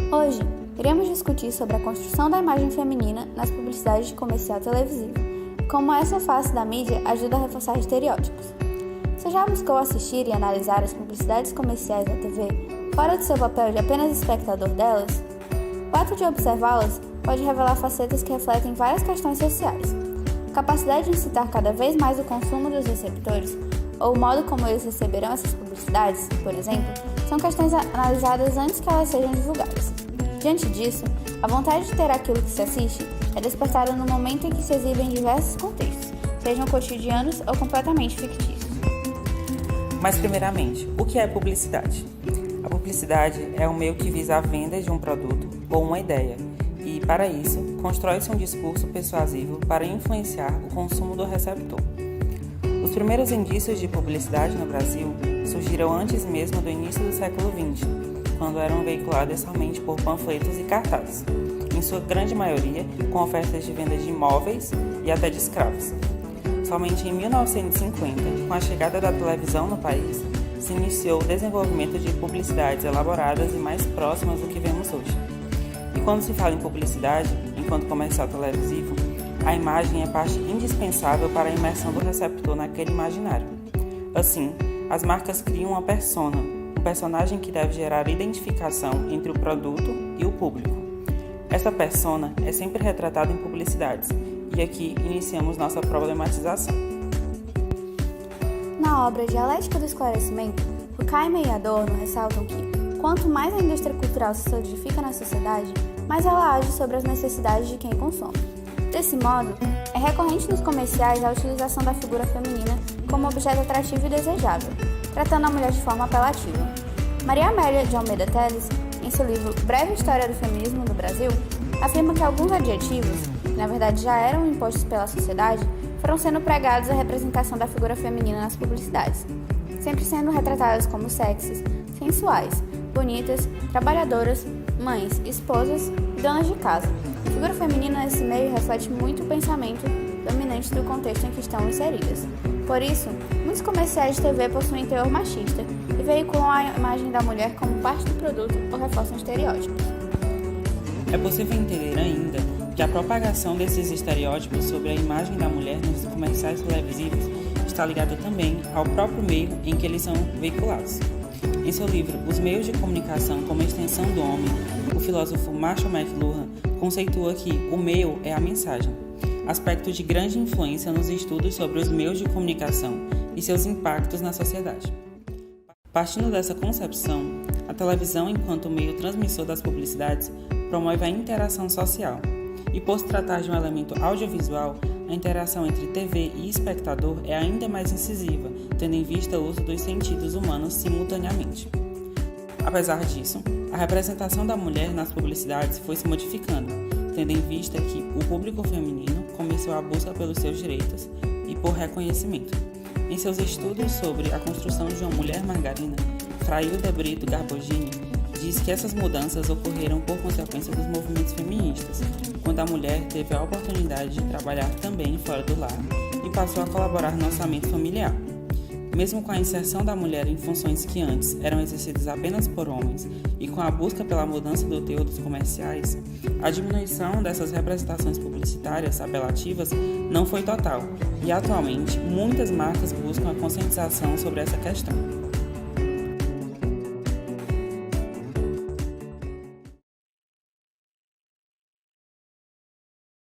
Hoje, iremos discutir sobre a construção da imagem feminina nas publicidades de comercial televisivo e como essa face da mídia ajuda a reforçar estereótipos. Você já buscou assistir e analisar as publicidades comerciais da TV fora do seu papel de apenas espectador delas? O ato de observá-las pode revelar facetas que refletem várias questões sociais. A capacidade de incitar cada vez mais o consumo dos receptores ou o modo como eles receberão essas publicidades, por exemplo, são questões analisadas antes que elas sejam divulgadas. Diante disso, a vontade de ter aquilo que se assiste é despertada no momento em que se exibe em diversos contextos, sejam cotidianos ou completamente fictícios. Mas, primeiramente, o que é publicidade? A publicidade é um meio que visa a venda de um produto ou uma ideia e, para isso, constrói-se um discurso persuasivo para influenciar o consumo do receptor. Os primeiros indícios de publicidade no Brasil surgiram antes mesmo do início do século XX, quando eram veiculadas somente por panfletos e cartazes, em sua grande maioria com ofertas de venda de imóveis e até de escravos. Somente em 1950, com a chegada da televisão no país, se iniciou o desenvolvimento de publicidades elaboradas e mais próximas do que vemos hoje. E quando se fala em publicidade, enquanto comercial televisivo, a imagem é parte indispensável para a imersão do receptor naquele imaginário. Assim, as marcas criam uma persona, um personagem que deve gerar identificação entre o produto e o público. Essa persona é sempre retratada em publicidades, e aqui iniciamos nossa problematização. Na obra Dialética do Esclarecimento, Durkheim e Adorno ressaltam que, quanto mais a indústria cultural se solidifica na sociedade, mais ela age sobre as necessidades de quem consome. Desse modo, é recorrente nos comerciais a utilização da figura feminina como objeto atrativo e desejável, tratando a mulher de forma apelativa. Maria Amélia de Almeida Telles, em seu livro Breve História do Feminismo no Brasil, afirma que alguns adjetivos, que na verdade já eram impostos pela sociedade, foram sendo pregados à representação da figura feminina nas publicidades, sempre sendo retratadas como sexys, sensuais, bonitas, trabalhadoras, mães, esposas e donas de casa. A figura feminina nesse meio reflete muito o pensamento dominante do contexto em que estão inseridas. Por isso, muitos comerciais de TV possuem teor machista e veiculam a imagem da mulher como parte do produto ou reforçam estereótipos. É possível entender ainda que a propagação desses estereótipos sobre a imagem da mulher nos comerciais televisivos está ligada também ao próprio meio em que eles são veiculados. Em seu livro Os Meios de Comunicação como Extensão do Homem, o filósofo Marshall McLuhan conceitua que o meio é a mensagem, aspecto de grande influência nos estudos sobre os meios de comunicação e seus impactos na sociedade. Partindo dessa concepção, a televisão, enquanto meio transmissor das publicidades, promove a interação social, e por se tratar de um elemento audiovisual, a interação entre TV e espectador é ainda mais incisiva, tendo em vista o uso dos sentidos humanos simultaneamente. Apesar disso, a representação da mulher nas publicidades foi se modificando, tendo em vista que o público feminino começou a busca pelos seus direitos e por reconhecimento. Em seus estudos sobre a construção de uma mulher margarina, Frailda Brito Garbogini diz que essas mudanças ocorreram por consequência dos movimentos feministas, quando a mulher teve a oportunidade de trabalhar também fora do lar e passou a colaborar no orçamento familiar. Mesmo com a inserção da mulher em funções que antes eram exercidas apenas por homens e com a busca pela mudança do teor dos comerciais, a diminuição dessas representações publicitárias apelativas não foi total e, atualmente, muitas marcas buscam a conscientização sobre essa questão.